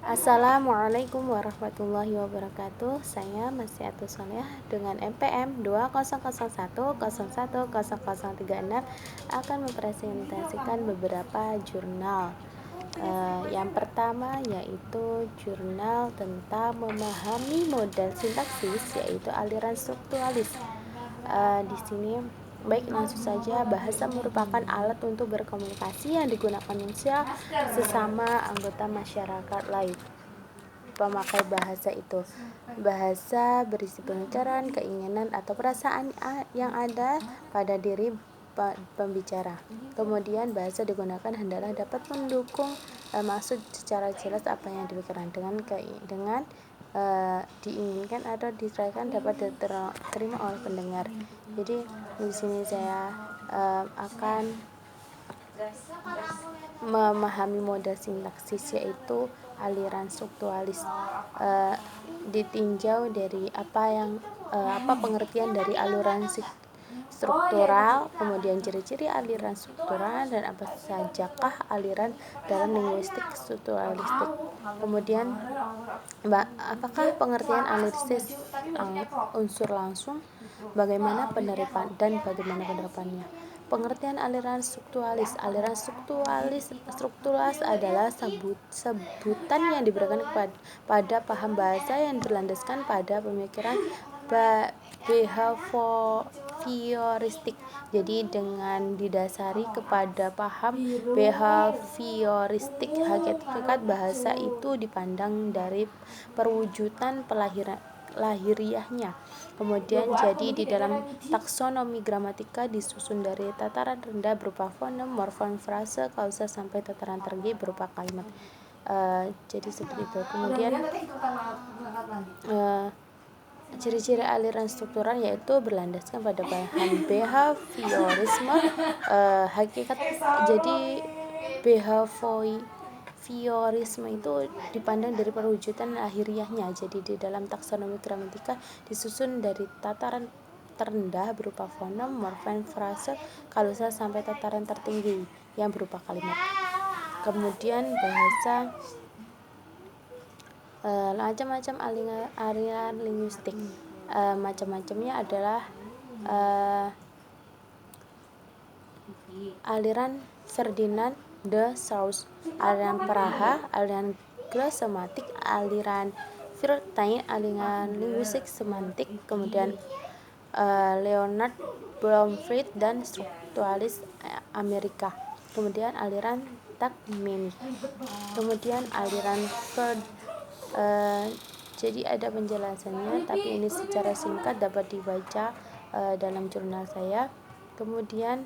Assalamualaikum warahmatullahi wabarakatuh. Saya Masyiatus Soleh dengan NPM 2001010036 akan mempresentasikan beberapa jurnal. Yang pertama yaitu jurnal tentang memahami model sintaksis, yaitu aliran strukturalis. Di sini baik, langsung saja. Bahasa merupakan alat untuk berkomunikasi yang digunakan manusia sesama anggota masyarakat lain. Pemakai bahasa itu, bahasa berisi pengucapan, keinginan atau perasaan yang ada pada diri pembicara. Kemudian bahasa digunakan hendaklah dapat mendukung maksud secara jelas apa yang dipikirkan dengan diinginkan atau diserahkan dapat diterima oleh pendengar. Jadi di sini saya akan memahami model sintaksis, yaitu aliran strukturalis. Ditinjau dari apa pengertian dari aliran struktural, kemudian ciri-ciri aliran struktural, dan apa sajakah aliran dalam linguistik strukturalistik. Kemudian apakah pengertian analisis unsur langsung, bagaimana penerapannya. Pengertian aliran strukturalis. Aliran strukturalis adalah sebutan yang diberikan pada paham bahasa yang berlandaskan pada pemikiran behavioristik. Jadi dengan didasari kepada paham behavioristik, hakikat bahasa itu dipandang dari perwujudan lahiriahnya. Kemudian jadi di dalam taksonomi gramatika disusun dari tataran rendah berupa fonem, morfem, frase, kausa sampai tataran tinggi berupa kalimat. Jadi seperti itu. Kemudian ciri-ciri aliran struktural yaitu berlandaskan pada bahan behaviorisme. Jadi behaviorisme itu dipandang dari perwujudan lahiriahnya. Jadi di dalam taksonomi gramatika disusun dari tataran terendah berupa fonem, morfem, frase, kausa sampai tataran tertinggi yang berupa kalimat. Kemudian bahasa macam-macam aliran linguistik. Macam-macamnya adalah aliran Ferdinand de Saussure, aliran Praha, aliran glosematik, aliran Vertain, aliran linguistik semantik, kemudian Leonard Bloomfield dan strukturalis Amerika, kemudian aliran takmimik, kemudian aliran Freud. Jadi ada penjelasannya, tapi ini secara singkat dapat dibaca dalam jurnal saya. Kemudian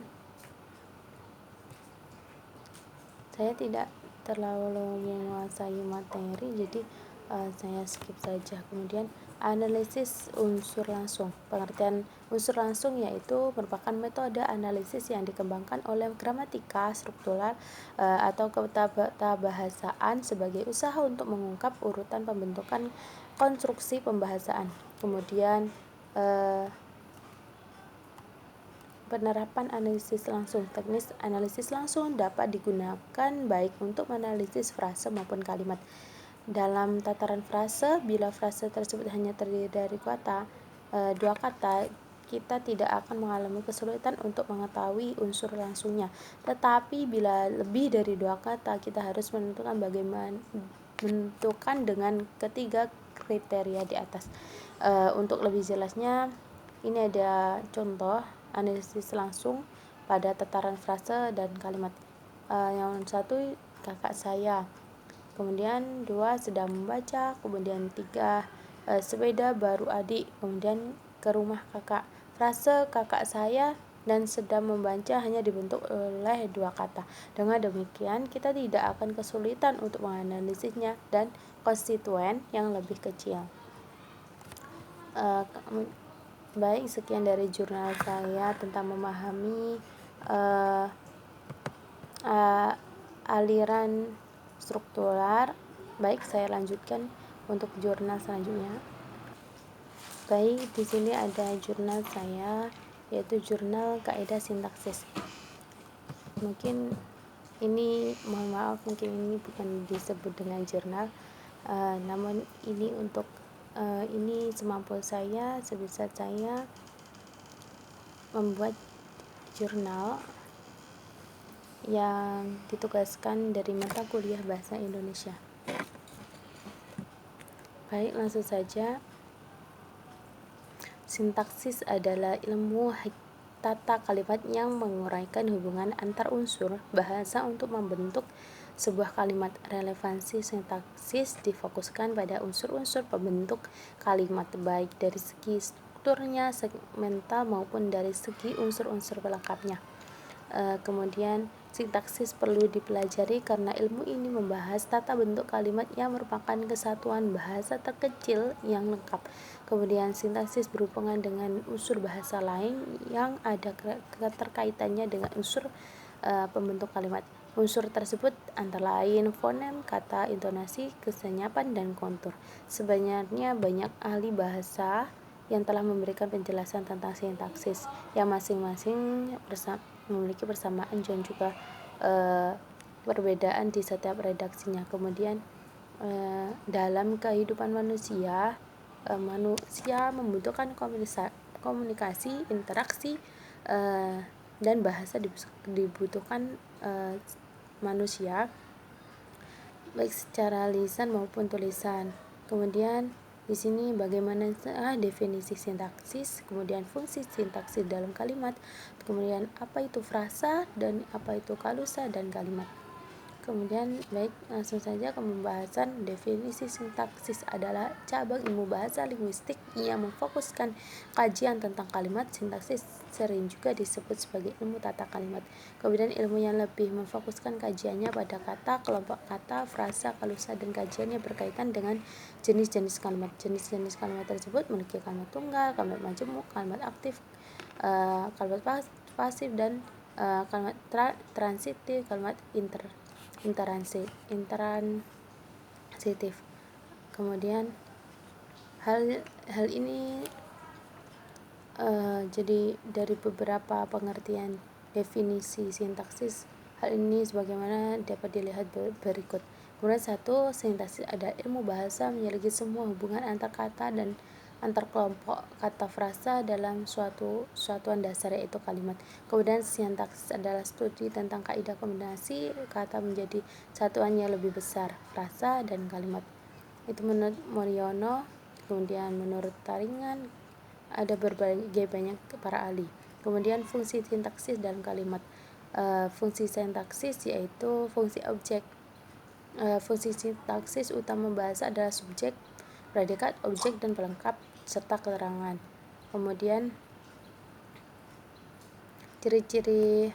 saya tidak terlalu menguasai materi, jadi saya skip saja. Kemudian analisis unsur langsung. Pengertian unsur langsung yaitu merupakan metode analisis yang dikembangkan oleh gramatika struktural atau ketabahasaan sebagai usaha untuk mengungkap urutan pembentukan konstruksi pembahasaan. Kemudian penerapan analisis langsung. Teknis analisis langsung dapat digunakan baik untuk menganalisis frase maupun kalimat. Dalam tataran frase, bila frase tersebut hanya terdiri dari dua kata, kita tidak akan mengalami kesulitan untuk mengetahui unsur langsungnya. Tetapi bila lebih dari dua kata, kita harus menentukan dengan ketiga kriteria di atas. Untuk lebih jelasnya, ini ada contoh analisis langsung pada tataran frase dan kalimat. Yang satu, kakak saya. Kemudian 2, sedang membaca. Kemudian 3, sepeda baru adik. Kemudian ke rumah kakak. Frase kakak saya dan sedang membaca hanya dibentuk oleh dua kata. Dengan demikian kita tidak akan kesulitan untuk menganalisisnya dan konstituen yang lebih kecil. Baik, sekian dari jurnal saya tentang memahami aliran struktural. Baik, saya lanjutkan untuk jurnal selanjutnya. Baik, di sini ada jurnal saya, yaitu jurnal kaidah sintaksis. Mungkin ini, mohon maaf, mungkin ini bukan disebut dengan jurnal, Namun ini untuk ini semampu saya, sebisa saya membuat jurnal yang ditugaskan dari mata kuliah Bahasa Indonesia. Baik, langsung saja. Sintaksis adalah ilmu tata kalimat yang menguraikan hubungan antar unsur bahasa untuk membentuk sebuah kalimat. Relevansi sintaksis difokuskan pada unsur-unsur pembentuk kalimat, baik dari segi strukturnya, segmental, maupun dari segi unsur-unsur pelengkapnya. Kemudian sintaksis perlu dipelajari karena ilmu ini membahas tata bentuk kalimat yang merupakan kesatuan bahasa terkecil yang lengkap. Kemudian sintaksis berhubungan dengan unsur bahasa lain yang ada keterkaitannya dengan unsur pembentuk kalimat. Unsur tersebut antara lain fonem, kata, intonasi, kesenyapan, dan kontur. Sebenarnya banyak ahli bahasa yang telah memberikan penjelasan tentang sintaksis yang masing-masing memiliki persamaan dan juga perbedaan di setiap redaksinya. Kemudian dalam kehidupan manusia, manusia membutuhkan komunikasi, interaksi, dan bahasa dibutuhkan manusia baik secara lisan maupun tulisan. Kemudian di sini bagaimana definisi sintaksis, kemudian fungsi sintaksis dalam kalimat, kemudian apa itu frasa dan apa itu kalusa dan kalimat. Kemudian baik, langsung saja ke pembahasan. Definisi sintaksis adalah cabang ilmu bahasa linguistik yang memfokuskan kajian tentang kalimat. Sintaksis sering juga disebut sebagai ilmu tata kalimat. Kemudian ilmu yang lebih memfokuskan kajiannya pada kata, kelompok kata, frasa, kalusa, dan kajiannya berkaitan dengan jenis-jenis kalimat. Jenis-jenis kalimat tersebut memiliki kalimat tunggal, kalimat majemuk, kalimat aktif, kalimat pasif, dan kalimat transitif, kalimat intransitif. Kemudian hal ini jadi dari beberapa pengertian definisi sintaksis, hal ini sebagaimana dapat dilihat berikut. Kemudian 1, sintaksis adalah ilmu bahasa menyelidiki semua hubungan antar kata dan antar kelompok kata frasa dalam suatu satuan dasar, yaitu kalimat. Kemudian sintaksis adalah studi tentang kaidah kombinasi kata menjadi satuan yang lebih besar, frasa dan kalimat. Itu menurut Moriono. Kemudian menurut Taringan, ada berbagai banyak para ahli. Kemudian fungsi sintaksis dalam kalimat. Fungsi sintaksis yaitu fungsi objek. Fungsi sintaksis utama bahasa adalah subjek, predikat, objek, dan pelengkap serta keterangan. Kemudian ciri-ciri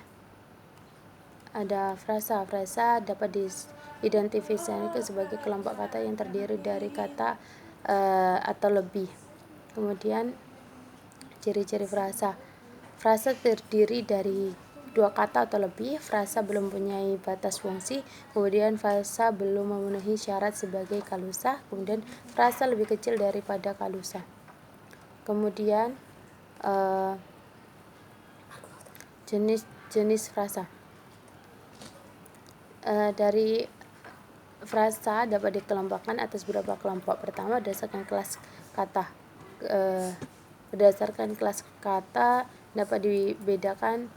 ada frasa. Frasa dapat diidentifikasikan sebagai kelompok kata yang terdiri dari kata atau lebih. Kemudian ciri-ciri frasa. Frasa terdiri dari 2 kata atau lebih. Frasa belum mempunyai batas fungsi. Kemudian frasa belum memenuhi syarat sebagai kalusa. Kemudian frasa lebih kecil daripada kalusa. Kemudian jenis frasa. Dari frasa dapat dikelompokkan atas beberapa kelompok. Pertama, berdasarkan kelas kata. Berdasarkan kelas kata dapat dibedakan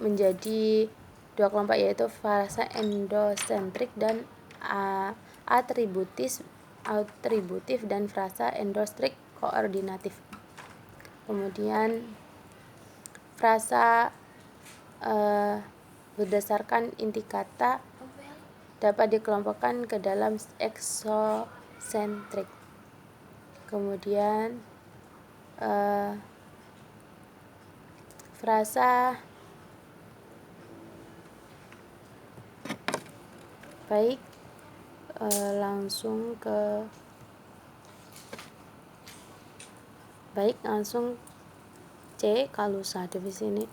menjadi 2 kelompok, yaitu frasa endosentrik dan atributif, dan frasa endostrik koordinatif. Kemudian frasa berdasarkan inti kata dapat dikelompokkan ke dalam eksosentrik. Kemudian frasa baik, langsung C, kalusa.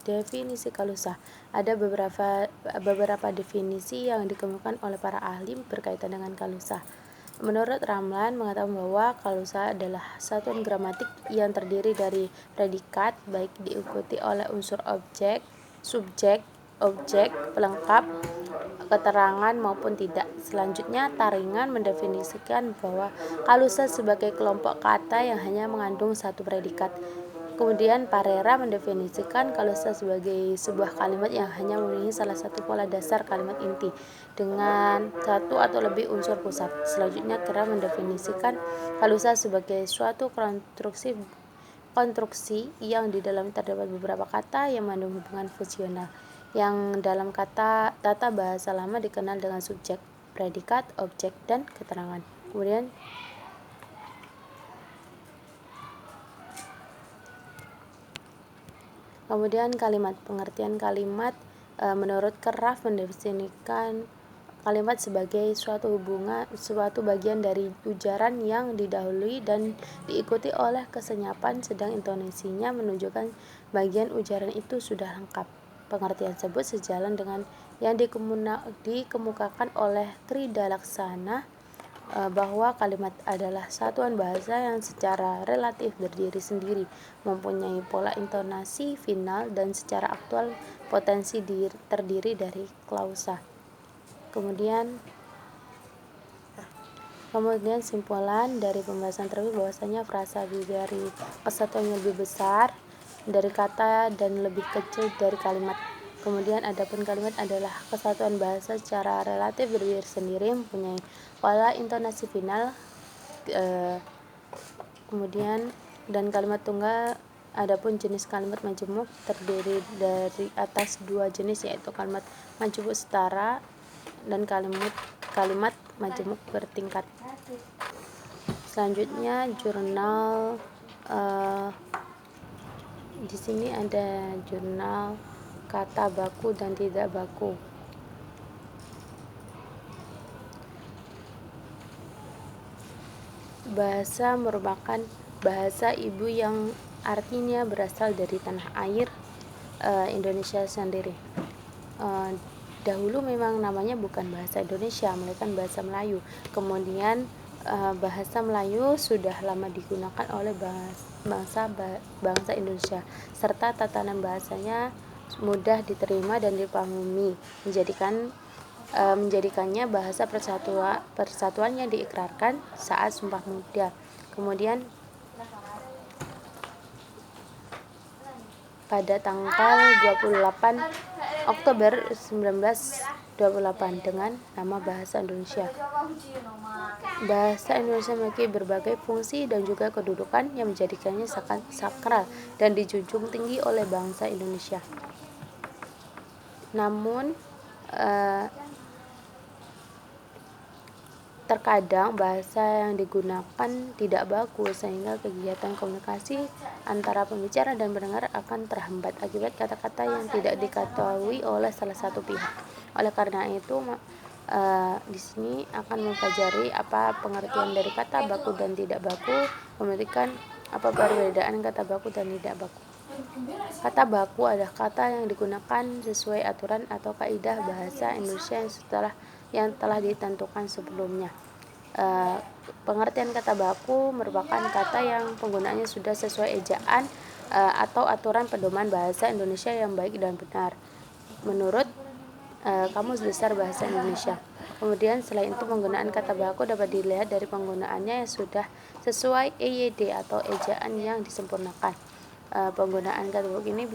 Definisi kalusa. Ada beberapa definisi yang dikemukakan oleh para ahli berkaitan dengan kalusa. Menurut Ramlan mengatakan bahwa kalusa adalah satuan gramatik yang terdiri dari predikat, baik diikuti oleh unsur subjek, objek, pelengkap, keterangan maupun tidak. Selanjutnya, Taringan mendefinisikan bahwa kalusa sebagai kelompok kata yang hanya mengandung satu predikat. Kemudian Parera mendefinisikan kalusa sebagai sebuah kalimat yang hanya memenuhi salah satu pola dasar kalimat inti dengan satu atau lebih unsur pusat. Selanjutnya, Kera mendefinisikan kalusa sebagai suatu konstruksi yang di dalam terdapat beberapa kata yang mengandung hubungan fungsional, yang dalam tata bahasa lama dikenal dengan subjek, predikat, objek, dan keterangan. Kemudian kalimat. Pengertian kalimat menurut Keraf mendefinisikan kalimat sebagai suatu bagian dari ujaran yang didahului dan diikuti oleh kesenyapan, sedang intonasinya menunjukkan bagian ujaran itu sudah lengkap. Pengertian tersebut sejalan dengan yang dikemukakan oleh Krida Laksana bahwa kalimat adalah satuan bahasa yang secara relatif berdiri sendiri, mempunyai pola intonasi final, dan secara aktual potensi terdiri dari klausa. Kemudian simpulan dari pembahasan tersebut bahwasanya frasa dari kesatuan yang lebih besar dari kata dan lebih kecil dari kalimat. Kemudian adapun kalimat adalah kesatuan bahasa secara relatif berdiri sendiri, mempunyai pola intonasi final. Kemudian dan kalimat tunggal. Adapun jenis kalimat majemuk terdiri dari atas dua jenis, yaitu kalimat majemuk setara dan kalimat majemuk bertingkat. Selanjutnya jurnal. Di sini ada jurnal kata baku dan tidak baku. Bahasa merupakan bahasa ibu yang artinya berasal dari tanah air Indonesia sendiri. Dahulu memang namanya bukan bahasa Indonesia, melainkan bahasa Melayu. Kemudian bahasa Melayu sudah lama digunakan oleh bangsa Indonesia, serta tatanan bahasanya mudah diterima dan dipahami, menjadikannya bahasa persatuan yang diikrarkan saat Sumpah Pemuda. Kemudian pada tanggal 28 Oktober 1928 dengan nama Bahasa Indonesia. Bahasa Indonesia memiliki berbagai fungsi dan juga kedudukan yang menjadikannya sangat sakral dan dijunjung tinggi oleh bangsa Indonesia. Namun terkadang bahasa yang digunakan tidak baku, sehingga kegiatan komunikasi antara pembicara dan pendengar akan terhambat akibat kata-kata yang tidak diketahui oleh salah satu pihak. Oleh karena itu, di sini akan mempelajari apa pengertian dari kata baku dan tidak baku, memberikan apa perbedaan kata baku dan tidak baku. Kata baku adalah kata yang digunakan sesuai aturan atau kaidah bahasa Indonesia yang telah ditentukan sebelumnya. Pengertian kata baku merupakan kata yang penggunaannya sudah sesuai ejaan atau aturan pedoman bahasa Indonesia yang baik dan benar menurut Kamus Besar Bahasa Indonesia. Kemudian selain itu, penggunaan kata baku dapat dilihat dari penggunaannya yang sudah sesuai EYD atau ejaan yang disempurnakan. Penggunaan kata baku ini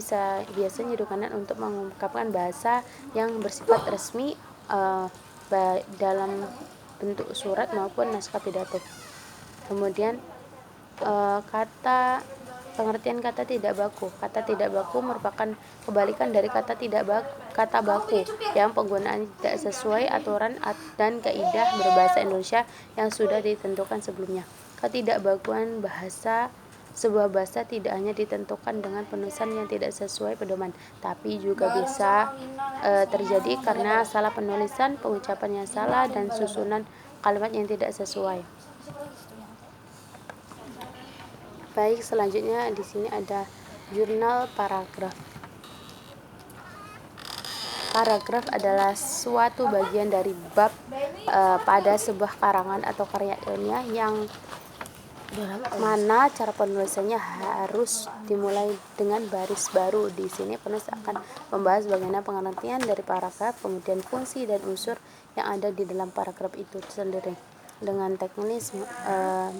biasanya digunakan untuk mengungkapkan bahasa yang bersifat resmi dalam bentuk surat maupun naskah pidato. Kemudian pengertian kata tidak baku. Kata tidak baku merupakan kebalikan dari kata baku yang penggunaannya tidak sesuai aturan dan kaidah berbahasa Indonesia yang sudah ditentukan sebelumnya. Ketidakbakuan sebuah bahasa tidak hanya ditentukan dengan penulisan yang tidak sesuai pedoman, tapi juga bisa terjadi karena salah penulisan, pengucapan yang salah, dan susunan kalimat yang tidak sesuai. Baik, selanjutnya di sini ada jurnal paragraf. Paragraf adalah suatu bagian dari bab pada sebuah karangan atau karya ilmiah yang mana cara penulisannya harus dimulai dengan baris baru. Di sini penulis akan membahas bagaimana pengertian dari paragraf, kemudian fungsi dan unsur yang ada di dalam paragraf itu sendiri, dengan teknis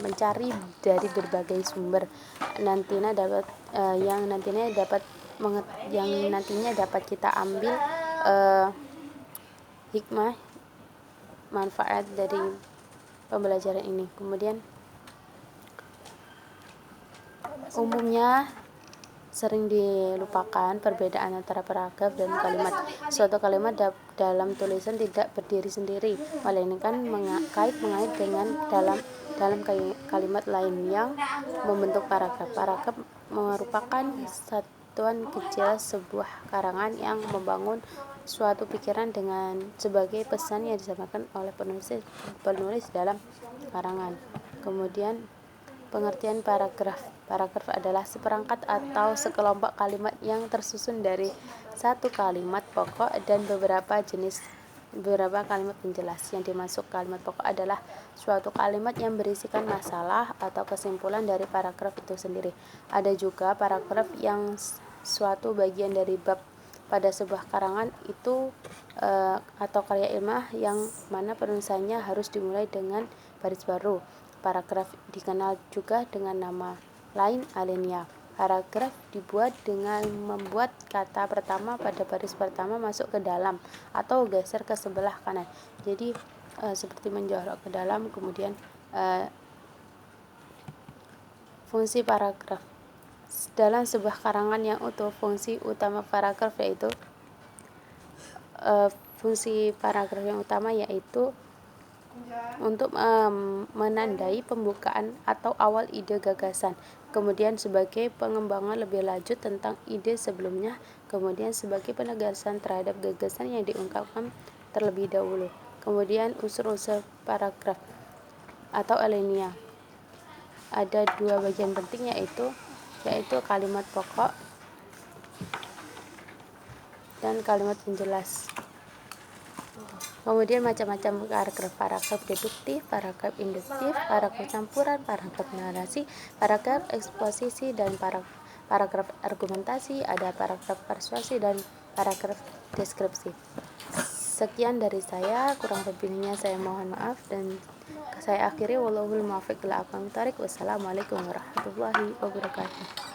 mencari dari berbagai sumber yang nantinya dapat kita ambil hikmah manfaat dari pembelajaran ini. Kemudian umumnya sering dilupakan perbedaan antara paragraf dan kalimat. Suatu kalimat dalam tulisan tidak berdiri sendiri, melainkan mengait dengan dalam kalimat lain yang membentuk paragraf. Paragraf merupakan satuan kecil sebuah karangan yang membangun suatu pikiran dengan sebagai pesan yang disampaikan oleh penulis dalam karangan. Kemudian pengertian paragraf. Paragraf adalah seperangkat atau sekelompok kalimat yang tersusun dari satu kalimat pokok dan beberapa kalimat penjelas. Yang dimaksud kalimat pokok adalah suatu kalimat yang berisikan masalah atau kesimpulan dari paragraf itu sendiri. Ada juga paragraf yang suatu bagian dari bab pada sebuah karangan itu atau karya ilmiah yang mana penulisannya harus dimulai dengan baris baru. Paragraf dikenal juga dengan nama lain alinea. Paragraf dibuat dengan membuat kata pertama pada baris pertama masuk ke dalam atau geser ke sebelah kanan. Jadi seperti menjorok ke dalam. Kemudian fungsi paragraf. Dalam sebuah karangan yang utuh, fungsi utama paragraf yaitu untuk menandai pembukaan atau awal ide gagasan, kemudian sebagai pengembangan lebih lanjut tentang ide sebelumnya, kemudian sebagai penegasan terhadap gagasan yang diungkapkan terlebih dahulu. Kemudian unsur-unsur paragraf atau alinea. Ada dua bagian penting yaitu kalimat pokok dan kalimat penjelas. Kemudian macam-macam paragraf deduktif, paragraf induktif, paragraf campuran, paragraf narasi, paragraf eksposisi, dan paragraf argumentasi, ada paragraf persuasi dan paragraf deskripsi. Sekian dari saya, kurang lebihnya saya mohon maaf dan saya akhiri. Wallahul muwaffiq ila aqwamit thoriq. Wassalamualaikum warahmatullahi wabarakatuh.